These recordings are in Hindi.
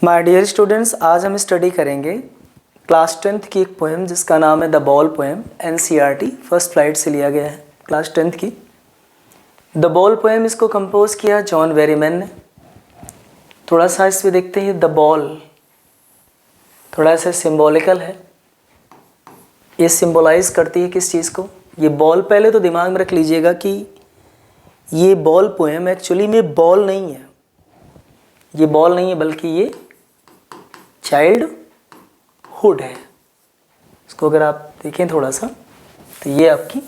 माय डियर स्टूडेंट्स, आज हम स्टडी करेंगे क्लास 10th की एक पोएम जिसका नाम है the ball poem. NCERT first flight से लिया गया है क्लास 10th की। द बॉल पोएम इसको कंपोज किया जॉन वेरीमैन ने। थोड़ा सा इसमें देखते हैं, द बॉल थोड़ा सा सिंबॉलिकल है। ये सिंबलाइज करती है किस चीज़ को? ये बॉल, पहले तो दिमाग में रख लीजिएगा कि ये बॉल पोएम एक्चुअली में बॉल नहीं है, ये बॉल नहीं है बल्कि ये चाइल्ड हुड है। इसको अगर आप देखें थोड़ा सा तो ये आपकी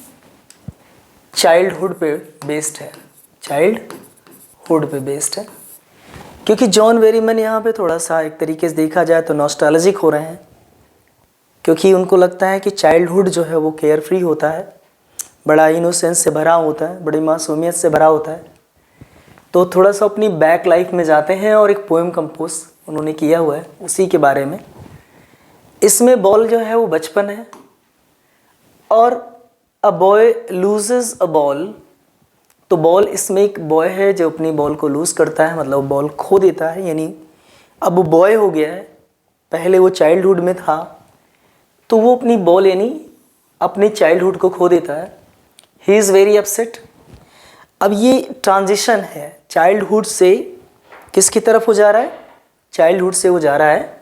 चाइल्डहुड पे बेस्ड है, चाइल्ड हुड पे बेस्ड है। क्योंकि जॉन वेरीमैन यहाँ पे थोड़ा सा एक तरीके से देखा जाए तो नॉस्टैल्जिक हो रहे हैं, क्योंकि उनको लगता है कि चाइल्डहुड जो है वो केयर फ्री होता है, बड़ा इनोसेंस से भरा होता है, बड़ी मासूमियत से भरा होता है। तो थोड़ा सा अपनी बैक लाइफ में जाते हैं और एक पोएम कंपोज उन्होंने किया हुआ है उसी के बारे में। इसमें बॉल जो है वो बचपन है और a boy loses a ball. तो बॉल, इसमें एक बॉय है जो अपनी बॉल को लूज़ करता है, मतलब बॉल खो देता है, यानी अब वो बॉय हो गया है। पहले वो चाइल्डहुड में था तो वो अपनी बॉल यानी अपनी चाइल्डहुड को खो देता है। He is very upset. अब ये ट्रांजिशन है चाइल्डहुड से किसकी तरफ हो जा रहा है? चाइल्डहुड से वो जा रहा है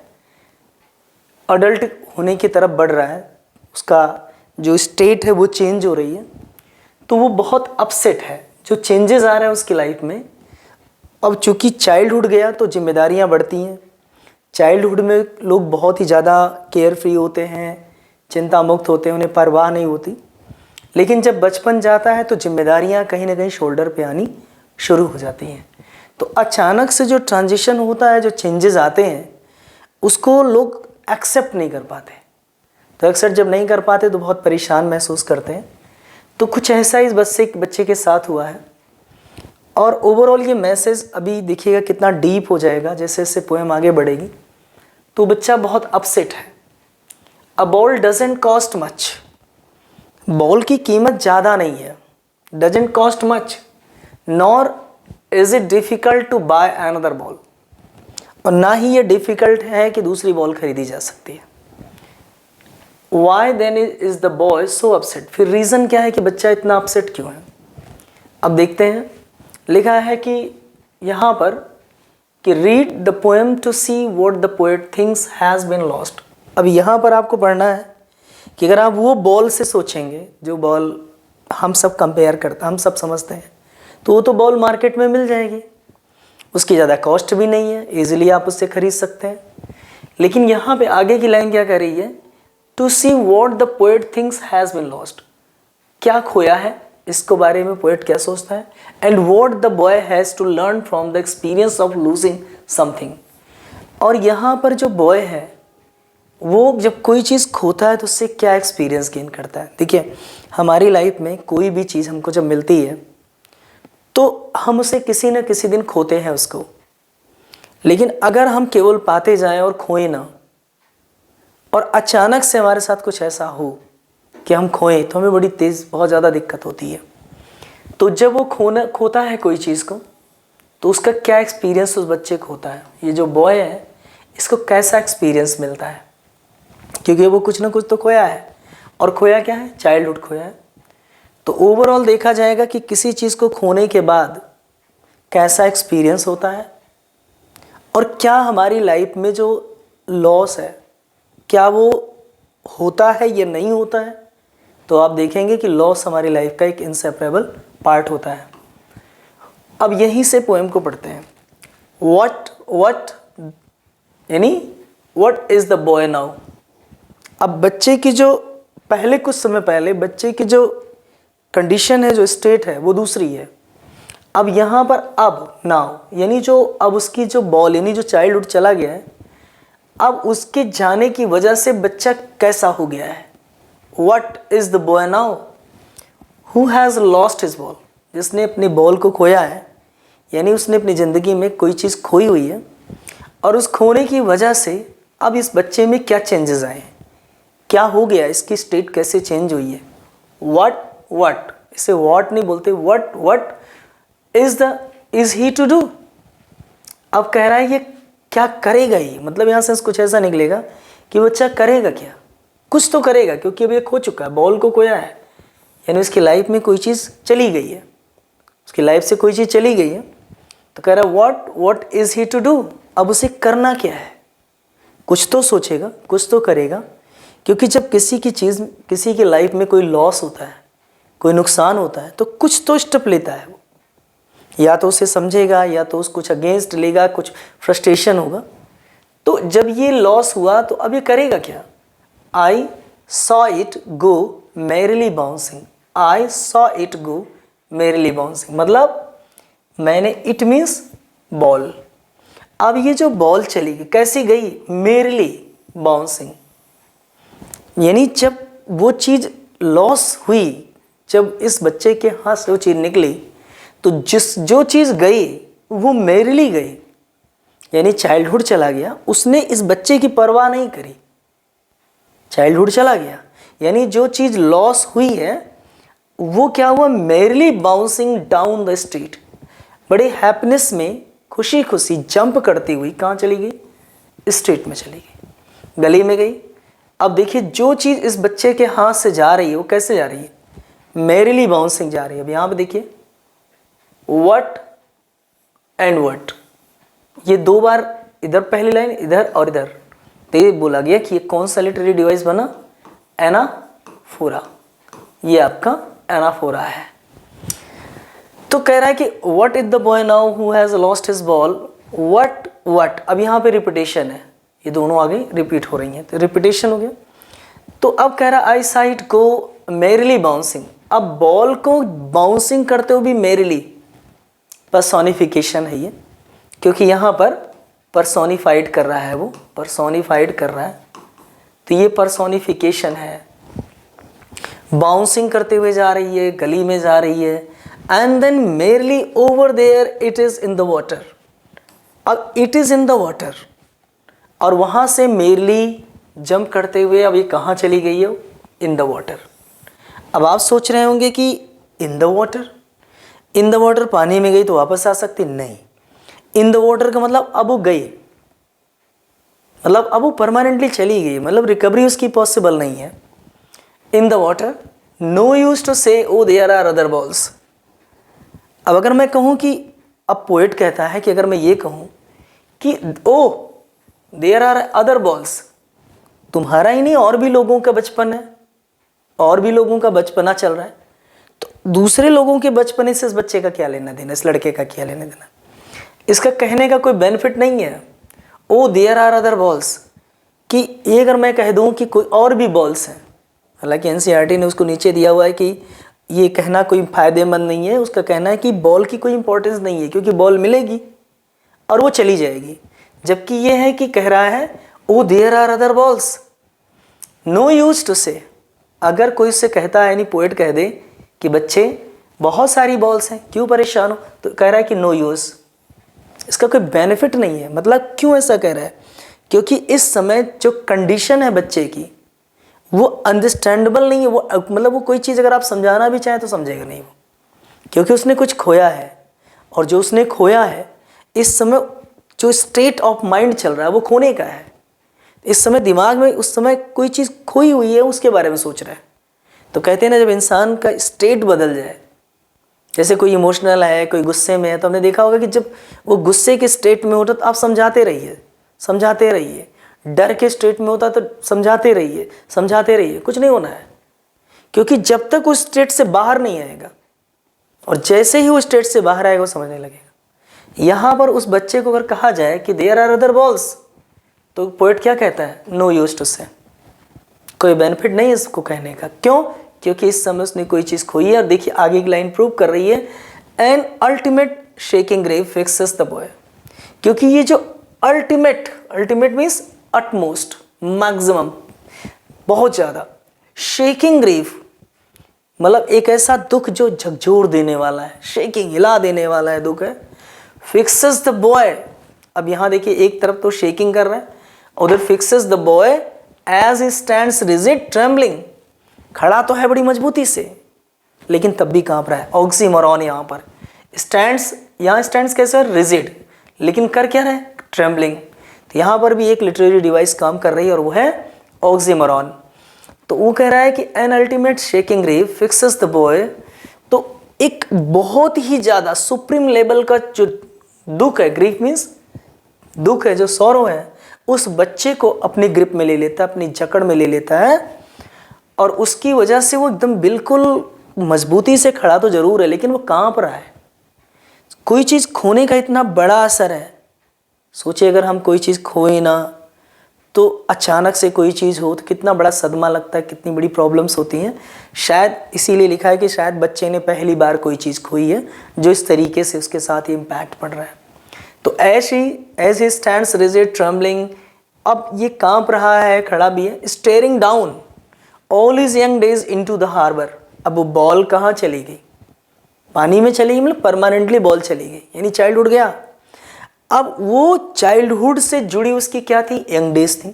अडल्ट होने की तरफ बढ़ रहा है, उसका जो स्टेट है वो चेंज हो रही है। तो वो बहुत अपसेट है, जो चेंजेस आ रहे हैं उसकी लाइफ में। अब चूंकि चाइल्डहुड गया तो जिम्मेदारियां बढ़ती हैं। चाइल्डहुड में लोग बहुत ही ज़्यादा केयर फ्री होते हैं, चिंता मुक्त होते हैं, उन्हें परवाह नहीं होती। लेकिन जब बचपन जाता है तो जिम्मेदारियां कहीं ना कहीं शोल्डर पे आनी शुरू हो जाती हैं। तो अचानक से जो ट्रांजिशन होता है, जो चेंजेस आते हैं, उसको लोग एक्सेप्ट नहीं कर पाते। तो एक्सेप्ट जब नहीं कर पाते तो बहुत परेशान महसूस करते हैं। तो कुछ ऐसा इस बच्चे के साथ हुआ है। और ओवरऑल ये मैसेज अभी देखिएगा कितना डीप हो जाएगा जैसे जैसे पोएम आगे बढ़ेगी। तो बच्चा बहुत अपसेट है। A ball doesn't cost much. Ball की कीमत ज़्यादा नहीं है, doesn't cost much, nor is it difficult to buy another ball. और ना ही ये डिफ़िकल्ट है कि दूसरी बॉल खरीदी जा सकती है। Why then is the boy so upset. फिर रीज़न क्या है कि बच्चा इतना अपसेट क्यों है? अब देखते हैं। लिखा है कि यहाँ पर कि read the poem to see what the poet thinks has been lost. अब यहाँ पर आपको पढ़ना है कि अगर आप वो बॉल से सोचेंगे जो बॉल हम सब कंपेयर करते, हम सब समझते हैं, तो वो तो बॉल मार्केट में मिल जाएगी, उसकी ज़्यादा कॉस्ट भी नहीं है, इजीली आप उससे खरीद सकते हैं। लेकिन यहाँ पे आगे की लाइन क्या कर रही है? To see what the poet thinks has been lost. क्या खोया है, इसको बारे में पोएट क्या सोचता है। And what the boy has to learn from the experience of losing something. और यहाँ पर जो बॉय है वो जब कोई चीज़ खोता है तो उससे क्या एक्सपीरियंस गेन करता है। देखिए, हमारी लाइफ में कोई भी चीज़ हमको जब मिलती है तो हम उसे किसी न किसी दिन खोते हैं उसको। लेकिन अगर हम केवल पाते जाएं और खोएं ना, और अचानक से हमारे साथ कुछ ऐसा हो कि हम खोएं, तो हमें बड़ी तेज़ बहुत ज़्यादा दिक्कत होती है। तो जब वो खोता है कोई चीज़ को, तो उसका क्या एक्सपीरियंस उस बच्चे को होता है। ये जो बॉय है इसको कैसा एक्सपीरियंस मिलता है, क्योंकि वो कुछ ना कुछ तो खोया है। और खोया क्या है? चाइल्डहुड खोया है। तो ओवरऑल देखा जाएगा कि किसी चीज़ को खोने के बाद कैसा एक्सपीरियंस होता है, और क्या हमारी लाइफ में जो लॉस है क्या वो होता है या नहीं होता है। तो आप देखेंगे कि लॉस हमारी लाइफ का एक इनसेपरेबल पार्ट होता है। अब यहीं से पोएम को पढ़ते हैं। व्हाट यानी what is the boy now. अब बच्चे की जो पहले कुछ समय पहले बच्चे की जो कंडीशन है, जो स्टेट है, वो दूसरी है। अब यहाँ पर अब नाउ यानी जो अब उसकी जो बॉल यानी जो चाइल्डहुड चला गया है, अब उसके जाने की वजह से बच्चा कैसा हो गया है। What is the boy now who has lost his ball. जिसने अपनी बॉल को खोया है, यानी उसने अपनी ज़िंदगी में कोई चीज़ खोई हुई है, और उस खोने की वजह से अब इस बच्चे में क्या चेंजेस आए हैं, क्या हो गया, इसकी स्टेट कैसे चेंज हुई है। व्हाट इसे व्हाट नहीं बोलते, what is he to do. अब कह रहा है ये क्या करेगा ही, मतलब यहाँ से कुछ ऐसा निकलेगा कि बच्चा करेगा क्या, कुछ तो करेगा, क्योंकि अब ये खो चुका है, बॉल को खोया है, यानी उसकी लाइफ में कोई चीज़ चली गई है, उसकी लाइफ से कोई चीज़ चली गई है। तो कह रहा है what is he to do, अब उसे करना क्या है, कुछ तो सोचेगा, कुछ तो करेगा, क्योंकि जब किसी की चीज़, किसी की लाइफ में कोई लॉस होता है, कोई नुकसान होता है, तो कुछ तो स्टेप लेता है वो, या तो उसे समझेगा, या तो उस कुछ अगेंस्ट लेगा, कुछ फ्रस्ट्रेशन होगा। तो जब ये लॉस हुआ तो अब ये करेगा क्या, I saw it go merrily bouncing, I saw it go merrily bouncing, मतलब मैंने, इट मीन्स बॉल, अब ये जो बॉल चली गई कैसी गई, merrily बाउंसिंग, यानी जब वो चीज़ लॉस हुई, जब इस बच्चे के हाथ से वो चीज़ निकली, तो जो चीज़ गई वो merrily गई, यानी चाइल्डहुड चला गया, उसने इस बच्चे की परवाह नहीं करी, चाइल्डहुड चला गया, यानी जो चीज़ लॉस हुई है वो क्या हुआ, merrily bouncing down the street, बड़े हैप्पीनेस में खुशी खुशी जंप करती हुई कहाँ चली गई, स्ट्रीट में चली गई, गली में गई। अब देखिए जो चीज़ इस बच्चे के हाथ से जा रही है वो कैसे जा रही है, merrily बाउंसिंग जा रही है। अब यहाँ पे देखिए व्हाट एंड व्हाट, ये दो बार, इधर पहली लाइन, इधर और इधर, तो ये बोला गया कि ये कौन सा लिटरेरी डिवाइस बना, एनाफोरा, ये आपका एनाफोरा है। तो कह रहा है कि what is the boy now who has lost his ball, what, अब यहाँ पे रिपीटेशन है, ये दोनों आगे रिपीट हो रही हैं, तो रिपीटेशन हो गया। तो अब कह रहा है आई साइट को merrily बाउंसिंग, अब बॉल को बाउंसिंग करते हुए भी merrily, पर्सोनिफिकेशन है ये, क्योंकि यहाँ पर पर्सोनिफाइड कर रहा है, वो पर्सोनिफाइड कर रहा है, तो ये पर्सोनिफिकेशन है, बाउंसिंग करते हुए जा रही है, गली में जा रही है, and then merrily over there it is in the water, अब it is in the water, और वहाँ से merrily जंप करते हुए अब ये कहाँ चली गई है, इन द वाटर। अब आप सोच रहे होंगे कि इन the water, in the water पानी में गई तो वापस आ सकती, नहीं, इन द वाटर का मतलब अब वो गई, मतलब अब वो परमानेंटली चली गई, मतलब रिकवरी उसकी पॉसिबल नहीं है। In the water, no use to say O there are other balls, अब अगर मैं कहूँ कि, अब पोएट कहता है कि अगर मैं ये कहूँ कि ओ देयर आर अदर बॉल्स, तुम्हारा ही नहीं और भी लोगों का बचपन है, और भी लोगों का बचपना चल रहा है, तो दूसरे लोगों के बचपने से इस बच्चे का क्या लेना देना, इस लड़के का क्या लेना देना, इसका कहने का कोई बेनिफिट नहीं है। Oh there are other balls, कि ये अगर मैं कह दूं कि कोई और भी बॉल्स हैं, हालांकि एनसीईआरटी ने उसको नीचे दिया हुआ है कि ये कहना कोई फ़ायदेमंद नहीं है, उसका कहना है कि बॉल की कोई इंपॉर्टेंस नहीं है, क्योंकि बॉल मिलेगी और वो चली जाएगी, जबकि ये है कि कह रहा है oh there are other balls, no use to say, अगर कोई उससे कहता है, यानी पोएट कह दे कि बच्चे बहुत सारी बॉल्स हैं, क्यों परेशान हो, तो कह रहा है कि नो यूज़, इसका कोई बेनिफिट नहीं है। मतलब क्यों ऐसा कह रहा है, क्योंकि इस समय जो कंडीशन है बच्चे की वो अंडरस्टैंडेबल नहीं है, वो मतलब वो कोई चीज़ अगर आप समझाना भी चाहें तो समझेगा नहीं वो, क्योंकि उसने कुछ खोया है, और जो उसने खोया है इस समय जो स्टेट ऑफ माइंड चल रहा है वो खोने का है, इस समय दिमाग में उस समय कोई चीज़ खोई हुई है उसके बारे में सोच रहा है। तो कहते हैं ना, जब इंसान का स्टेट बदल जाए, जैसे कोई इमोशनल है, कोई गुस्से में है, तो हमने देखा होगा कि जब वो गुस्से के स्टेट में होता तो आप समझाते रहिए, समझाते रहिए, डर के स्टेट में होता तो समझाते रहिए, समझाते रहिए, कुछ नहीं होना है, क्योंकि जब तक उस स्टेट से बाहर नहीं आएगा, और जैसे ही वो स्टेट से बाहर आएगा वो समझने लगेगा। यहाँ पर उस बच्चे को अगर कहा जाए कि देयर आर अदर बॉल्स, तो पोएट क्या कहता है, नो यूज टू से, कोई बेनिफिट नहीं है इसको कहने का, क्यों, क्योंकि इस समय उसने कोई चीज़ खोई है। और देखिए आगे की लाइन प्रूव कर रही है, an ultimate shaking grief fixes the boy, क्योंकि ये जो ultimate, ultimate means utmost, maximum, बहुत ज़्यादा, शेकिंग ग्रेव मतलब एक ऐसा दुख जो झकझोर देने वाला है, शेकिंग हिला देने वाला है दुख है, फिक्सेस द बॉय। अब यहाँ देखिए एक तरफ तो शेकिंग कर रहा है, उधर fixes the boy as stands rigid trembling, खड़ा तो है बड़ी मजबूती से लेकिन तब भी कांप रहा है, ऑक्सीमोरॉन यहाँ पर, स्टैंड्स, यहाँ स्टैंड्स कैसे है, रिजिड, लेकिन कर क्या रहा है, ट्रेम्बलिंग, तो यहाँ पर भी एक लिटरेरी डिवाइस काम कर रही है और वो है ऑक्सीमोरॉन। तो वो कह रहा है कि N ultimate shaking grief fixes the boy. तो एक बहुत ही ज़्यादा सुप्रीम लेवल का जो दुख है, ग्रीफ मीन्स दुख है, जो सौरव है, उस बच्चे को अपनी ग्रिप में ले लेता है, अपनी जकड़ में ले लेता है और उसकी वजह से वो एकदम बिल्कुल मजबूती से खड़ा तो जरूर है लेकिन वो कांप रहा है। कोई चीज़ खोने का इतना बड़ा असर है। सोचिए अगर हम कोई चीज़ खोए ना तो अचानक से कोई चीज़ हो तो कितना बड़ा सदमा लगता है, कितनी बड़ी प्रॉब्लम्स होती हैं। शायद इसीलिए लिखा है कि शायद बच्चे ने पहली बार कोई चीज़ खोई है जो इस तरीके से उसके साथ ये इम्पैक्ट पड़ रहा है। तो as he stands rigid trembling, अब ये कांप रहा है, खड़ा भी है, staring down all his young days into the harbour. अब वो बॉल कहाँ चली गई? पानी में चली गई, मतलब परमानेंटली बॉल चली गई, यानी चाइल्डहुड गया। अब वो चाइल्डहुड से जुड़ी उसकी क्या थी? यंग डेज थी।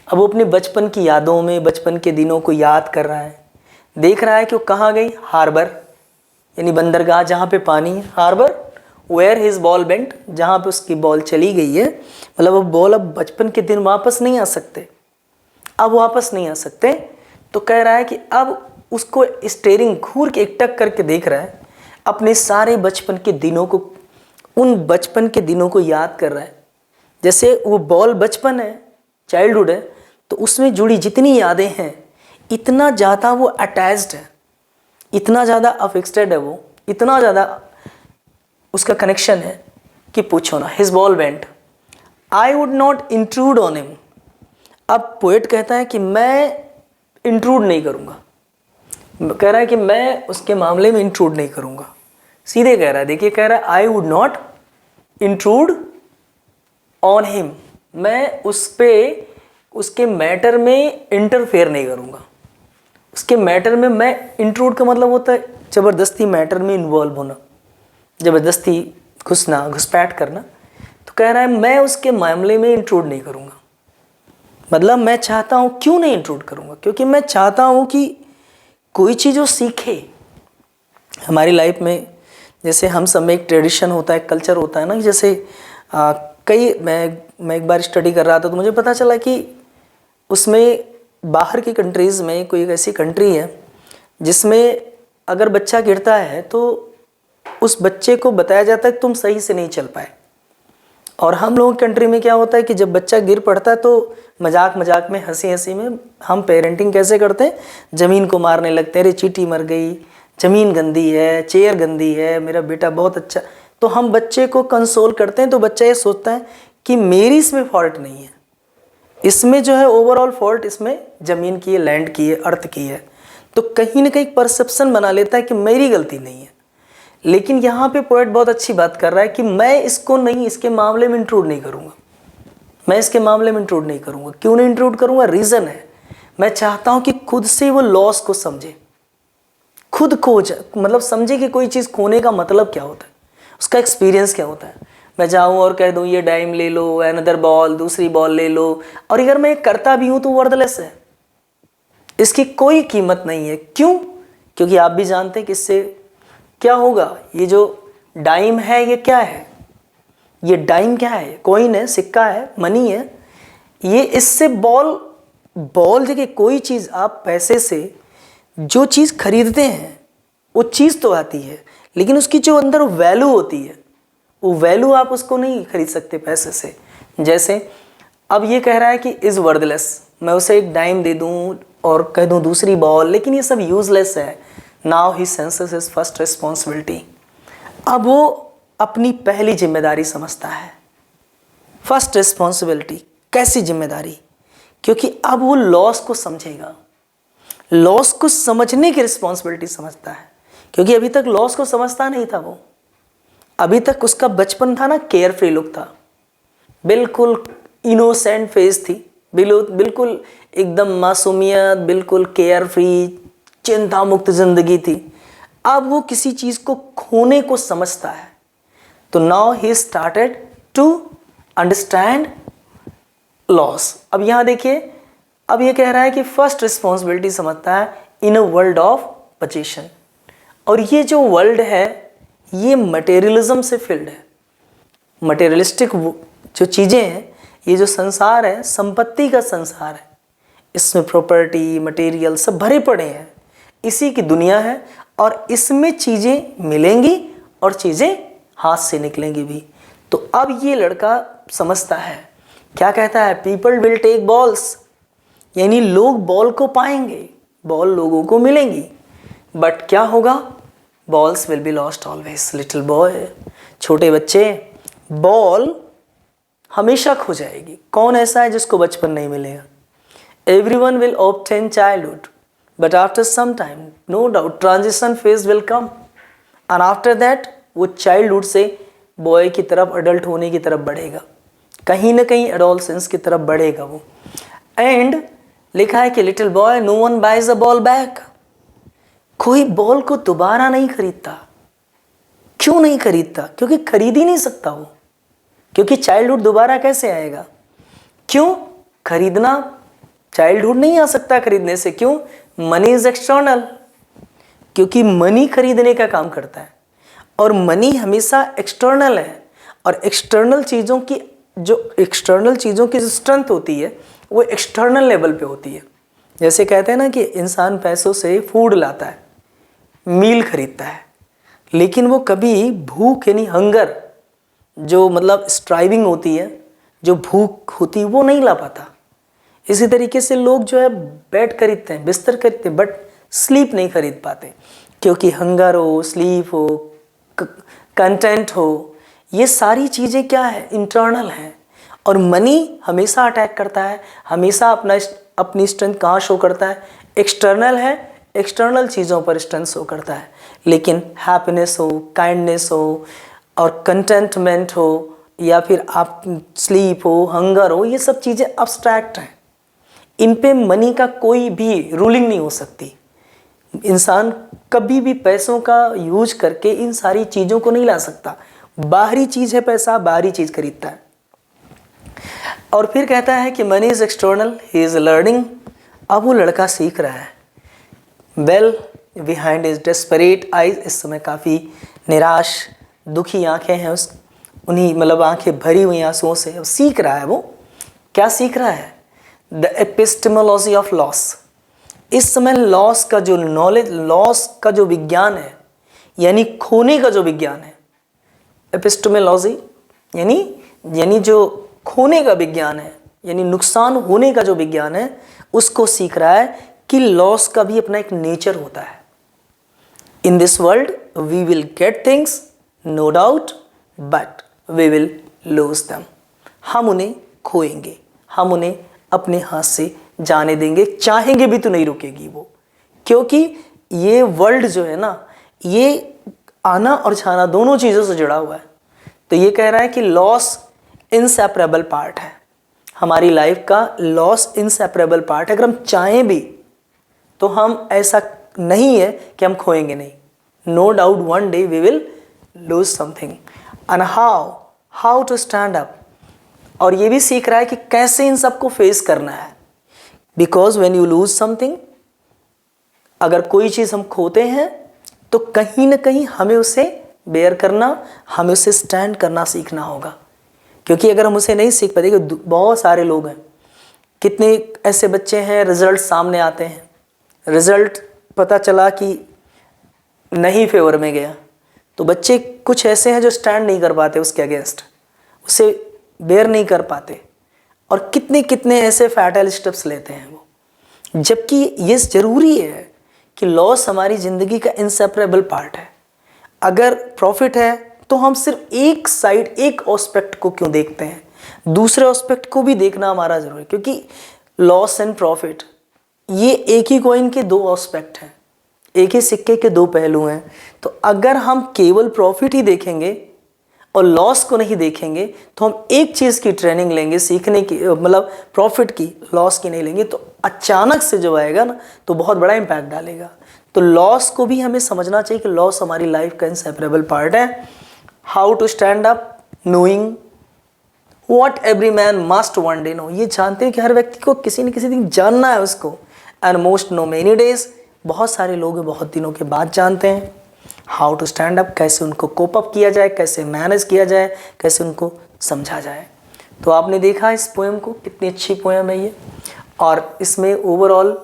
अब वो अपने बचपन की यादों में, बचपन के दिनों को याद कर रहा है, देख रहा है कि वो कहाँ गई? हार्बर, यानी बंदरगाह जहाँ पे पानी है, harbour where his ball went, जहाँ पे उसकी बॉल चली गई है। मतलब वो बॉल अब बचपन के दिन वापस नहीं आ सकते, अब वापस नहीं आ सकते। तो कह रहा है कि अब उसको स्टेयरिंग घूर के एकटक करके देख रहा है, अपने सारे बचपन के दिनों को, उन बचपन के दिनों को याद कर रहा है। जैसे वो बॉल बचपन है, चाइल्डहुड है, तो उसमें जुड़ी जितनी यादें हैं इतना ज़्यादा वो अटैच्ड है, इतना ज़्यादा अफिक्स्ड है, वो इतना ज़्यादा उसका कनेक्शन है कि पूछो ना। His ball went I would not intrude on him. अब पोएट कहता है कि मैं इंट्रूड नहीं करूँगा, कह रहा है कि मैं उसके मामले में इंट्रूड नहीं करूँगा, सीधे कह रहा है। देखिए कह रहा है I would not intrude on him, मैं उस पे, उसके मैटर में इंटरफेयर नहीं करूँगा। उसके मैटर में, मैं इंट्रूड का मतलब होता है ज़बरदस्ती मैटर में इन्वॉल्व होना, ज़बरदस्ती घुसना, घुसपैठ करना। तो कह रहा है मैं उसके मामले में इंट्रूड नहीं करूँगा। मतलब मैं चाहता हूँ, क्यों नहीं इंट्रूड करूँगा? क्योंकि मैं चाहता हूँ कि कोई चीज़ वो सीखे हमारी लाइफ में। जैसे हम सब में एक ट्रेडिशन होता है, कल्चर होता है ना, जैसे मैं एक बार स्टडी कर रहा था तो मुझे पता चला कि उसमें बाहर की कंट्रीज़ में कोई एक ऐसी कंट्री है जिसमें अगर बच्चा गिरता है तो उस बच्चे को बताया जाता है कि तुम सही से नहीं चल पाए। और हम लोगों की कंट्री में क्या होता है कि जब बच्चा गिर पड़ता है तो मजाक मजाक में, हंसी हंसी में हम पेरेंटिंग कैसे करते हैं? ज़मीन को मारने लगते हैं, अरे चींटी मर गई, ज़मीन गंदी है, चेयर गंदी है, मेरा बेटा बहुत अच्छा। तो हम बच्चे को कंसोल करते हैं तो बच्चा ये सोचता है कि मेरी इसमें फॉल्ट नहीं है, इसमें जो है ओवरऑल फॉल्ट इसमें ज़मीन की है, लैंड की है, अर्थ की है। तो कहीं ना कहीं परसेप्शन बना लेता है कि मेरी गलती नहीं है। लेकिन यहाँ पे पोएट बहुत अच्छी बात कर रहा है कि मैं इसको नहीं, इसके मामले में इंट्रूड नहीं करूँगा, मैं इसके मामले में इंट्रूड नहीं करूँगा। क्यों नहीं इंट्रूड करूँगा? रीज़न है, मैं चाहता हूँ कि खुद से वो लॉस को समझे, खुद खोज, मतलब समझे कि कोई चीज़ खोने का मतलब क्या होता है, उसका एक्सपीरियंस क्या होता है। मैं जाऊँ और कह दूँ ये डाइम ले लो, अनदर बॉल, दूसरी बॉल ले लो, और अगर मैं करता भी हूँ तो वर्थलेस है, इसकी कोई कीमत नहीं है। क्यों? क्योंकि आप भी जानते हैं कि इससे क्या होगा। ये जो डाइम है ये क्या है? ये डाइम क्या है? कॉइन है, सिक्का है, मनी है। ये इससे बॉल देखिए, कोई चीज़ आप पैसे से जो चीज़ खरीदते हैं वो चीज़ तो आती है, लेकिन उसकी जो अंदर वैल्यू होती है वो वैल्यू आप उसको नहीं खरीद सकते पैसे से। जैसे अब ये कह रहा है कि इज़ वर्थलेस, मैं उसे एक डाइम दे दूँ और कह दूँ दूसरी बॉल, लेकिन ये सब यूजलेस है। Now he senses his first responsibility. अब वो अपनी पहली जिम्मेदारी समझता है। फर्स्ट रिस्पॉन्सिबिलिटी, कैसी जिम्मेदारी? क्योंकि अब वो लॉस को समझेगा, लॉस को समझने की रिस्पॉन्सिबिलिटी समझता है। क्योंकि अभी तक लॉस को समझता नहीं था वो, अभी तक उसका बचपन था ना, केयर फ्री लुक था, बिल्कुल इनोसेंट फेस थी, बिल्कुल एकदम मासूमियत, बिल्कुल केयर फ्री, चिंता मुक्त जिंदगी थी। अब वो किसी चीज़ को खोने को समझता है। तो now he started to understand loss. अब यहाँ देखिए, अब ये कह रहा है कि फर्स्ट रिस्पॉन्सिबिलिटी समझता है इन अ वर्ल्ड ऑफ पोजीशन। और ये जो वर्ल्ड है ये मटेरियलिज्म से फिल्ड है। मटेरियलिस्टिक जो चीज़ें हैं ये जो संसार है संपत्ति का संसार है, इसमें प्रॉपर्टी मटेरियल सब भरे पड़े हैं, इसी की दुनिया है और इसमें चीज़ें मिलेंगी और चीज़ें हाथ से निकलेंगी भी। तो अब ये लड़का समझता है, क्या कहता है, पीपल विल टेक बॉल्स, यानी लोग बॉल को पाएंगे, बॉल लोगों को मिलेंगी, बट क्या होगा, balls will be lost always. Little boy, छोटे बच्चे, बॉल हमेशा खो जाएगी। कौन ऐसा है जिसको बचपन नहीं मिलेगा? Everyone will obtain childhood, but after some time, no doubt, transition phase will come, and after that, वो childhood से boy की तरफ, adult होने की तरफ बढ़ेगा, कहीं ना कहीं adolescence की तरफ बढ़ेगा वो। And लिखा है कि little boy, no one buys a ball back, कोई बॉल को दोबारा नहीं खरीदता। क्यों नहीं खरीदता? क्योंकि खरीद ही नहीं सकता वो, क्योंकि चाइल्डहुड दोबारा कैसे आएगा? क्यों? खरीदना, चाइल्डहुड नहीं आ सकता खरीदने से। क्यों? मनी इज एक्सटर्नल, क्योंकि मनी खरीदने का काम करता है और मनी हमेशा एक्सटर्नल है। और एक्सटर्नल चीज़ों की जो स्ट्रेंथ होती है वो एक्सटर्नल लेवल पे होती है। जैसे कहते हैं ना कि इंसान पैसों से फूड लाता है, मील खरीदता है, लेकिन वो कभी भूख यानी हंगर, जो मतलब स्ट्राइविंग होती है, जो भूख होती है, वो नहीं ला पाता। इसी तरीके से लोग जो है बेड खरीदते हैं, बिस्तर खरीदते हैं, बट स्लीप नहीं खरीद पाते, क्योंकि हंगर हो, स्लीप हो, कंटेंट हो, ये सारी चीज़ें क्या है, इंटरनल हैं। और मनी हमेशा अटैक करता है, हमेशा अपनी स्ट्रेंथ कहाँ शो करता है, एक्सटर्नल है, एक्सटर्नल चीज़ों पर स्ट्रेंथ शो करता है। लेकिन हैप्पीनेस हो, काइंडनेस हो और कंटेंटमेंट हो, या फिर आप स्लीप हो, हंगर हो, ये सब चीज़ें अब्स्ट्रैक्ट हैं, इन पे मनी का कोई भी रूलिंग नहीं हो सकती। इंसान कभी भी पैसों का यूज करके इन सारी चीज़ों को नहीं ला सकता। बाहरी चीज़ है पैसा, बाहरी चीज़ खरीदता है। और फिर कहता है कि money is external, he is learning. अब वो लड़का सीख रहा है। Well behind is desperate eyes, इस समय काफ़ी निराश दुखी आंखें हैं उन्हीं मतलब आंखें भरी हुई आंसुओं से सीख रहा है। वो क्या सीख रहा है? The epistemology of loss. इस समय लॉस का जो नॉलेज, लॉस का जो विज्ञान है, यानी खोने का जो विज्ञान है, एपिस्टेमोलॉजी यानी जो खोने का विज्ञान है, यानी नुकसान होने का जो विज्ञान है, उसको सीख रहा है कि लॉस का भी अपना एक नेचर होता है। In this world we will get things no doubt, but we will lose them. हम उन्हें खोएंगे, हम उन्हें अपने हाथ से जाने देंगे, चाहेंगे भी तो नहीं रुकेगी वो, क्योंकि ये वर्ल्ड जो है ना, ये आना और जाना दोनों चीज़ों से जुड़ा हुआ है। तो ये कह रहा है कि लॉस इनसेपरेबल पार्ट है, हमारी लाइफ का लॉस इनसेपरेबल पार्ट है। अगर हम चाहें भी तो हम, ऐसा नहीं है कि हम खोएंगे नहीं। No doubt one day we will lose something, and how to stand up. और ये भी सीख रहा है कि कैसे इन सबको फेस करना है। Because when you lose something, अगर कोई चीज़ हम खोते हैं तो कहीं ना कहीं हमें उसे बेयर करना, हमें उसे स्टैंड करना सीखना होगा। क्योंकि अगर हम उसे नहीं सीख पाते, बहुत सारे लोग हैं, कितने ऐसे बच्चे हैं, रिजल्ट सामने आते हैं, रिजल्ट पता चला कि नहीं फेवर में गया, तो बच्चे कुछ ऐसे हैं जो स्टैंड नहीं कर पाते उसके अगेंस्ट, उसे बेयर नहीं कर पाते, और कितने कितने ऐसे फैटल स्टेप्स लेते हैं वो। जबकि ये ज़रूरी है कि लॉस हमारी ज़िंदगी का इंसेपरेबल पार्ट है। अगर प्रॉफिट है तो हम सिर्फ एक साइड, एक एस्पेक्ट को क्यों देखते हैं, दूसरे एस्पेक्ट को भी देखना हमारा ज़रूरी है। क्योंकि लॉस एंड प्रॉफिट ये एक ही कॉइन के दो एस्पेक्ट हैं, एक ही सिक्के के दो पहलू हैं। तो अगर हम केवल प्रॉफिट ही देखेंगे और लॉस को नहीं देखेंगे, तो हम एक चीज़ की ट्रेनिंग लेंगे सीखने की, मतलब प्रॉफिट की, लॉस की नहीं लेंगे, तो अचानक से जो आएगा ना, तो बहुत बड़ा इम्पैक्ट डालेगा। तो लॉस को भी हमें समझना चाहिए कि लॉस हमारी लाइफ का इनसेपरेबल पार्ट है। How to stand up, knowing what every man must one day know. ये जानते हैं कि हर व्यक्ति को किसी न किसी दिन जानना है उसको। And most know many days, बहुत सारे लोग बहुत दिनों के बाद जानते हैं। हाउ टू स्टैंड अप, कैसे उनको कोप अप किया जाए, कैसे मैनेज किया जाए, कैसे उनको समझा जाए। तो आपने देखा इस पोएम को, कितनी अच्छी पोएम है ये। और इसमें ओवरऑल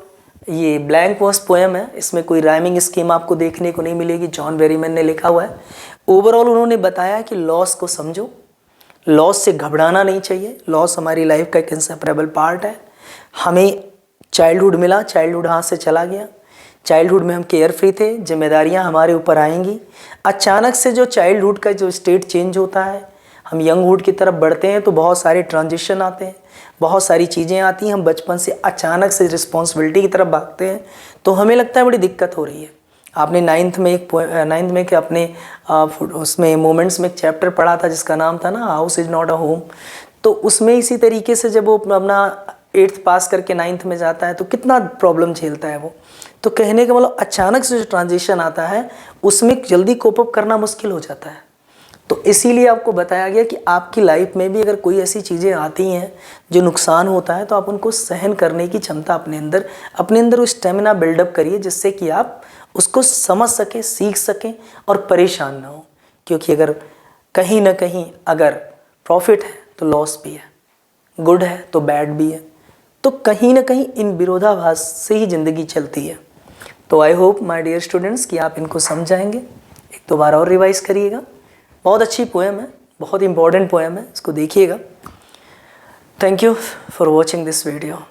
ये ब्लैंक वर्स पोएम है, इसमें कोई राइमिंग स्कीम आपको देखने को नहीं मिलेगी, जॉन बेरीमैन ने लिखा हुआ है। ओवरऑल उन्होंने बताया कि लॉस को समझो, लॉस से घबराना नहीं चाहिए, लॉस हमारी लाइफ का एक इंसेपरेबल पार्ट है। हमें चाइल्डहुड मिला, चाइल्डहुड हाथ से चला गया, चाइल्डहुड में हम केयर फ्री थे, जिम्मेदारियां हमारे ऊपर आएंगी। अचानक से जो चाइल्डहुड का जो स्टेट चेंज होता है, हम यंगहुड की तरफ बढ़ते हैं तो बहुत सारे ट्रांजिशन आते हैं, बहुत सारी चीज़ें आती हैं। हम बचपन से अचानक से रिस्पॉन्सिबिलिटी की तरफ भागते हैं तो हमें लगता है बड़ी दिक्कत हो रही है। आपने नाइन्थ में कि अपने उसमें मोमेंट्स में एक चैप्टर पढ़ा था जिसका नाम था ना house is not a home. तो उसमें इसी तरीके से जब वो अपना 8th पास करके 9th में जाता है तो कितना प्रॉब्लम झेलता है वो। तो कहने का मतलब अचानक से जो ट्रांजिशन आता है उसमें जल्दी कोप अप करना मुश्किल हो जाता है। तो इसीलिए आपको बताया गया कि आपकी लाइफ में भी अगर कोई ऐसी चीज़ें आती हैं जो नुकसान होता है तो आप उनको सहन करने की क्षमता अपने अंदर वो स्टेमिना बिल्डअप करिए, जिससे कि आप उसको समझ सकें, सीख सकें और परेशान ना हो। क्योंकि अगर कहीं ना कहीं अगर प्रॉफिट है तो लॉस भी है, गुड है तो बैड भी है, तो कहीं ना कहीं इन विरोधाभास से ही ज़िंदगी चलती है। तो I hope my dear students कि आप इनको समझाएंगे। एक दो बार और रिवाइज करिएगा। बहुत अच्छी पोएम है, बहुत इंपॉर्टेंट पोएम है, इसको देखिएगा। Thank you for watching this video.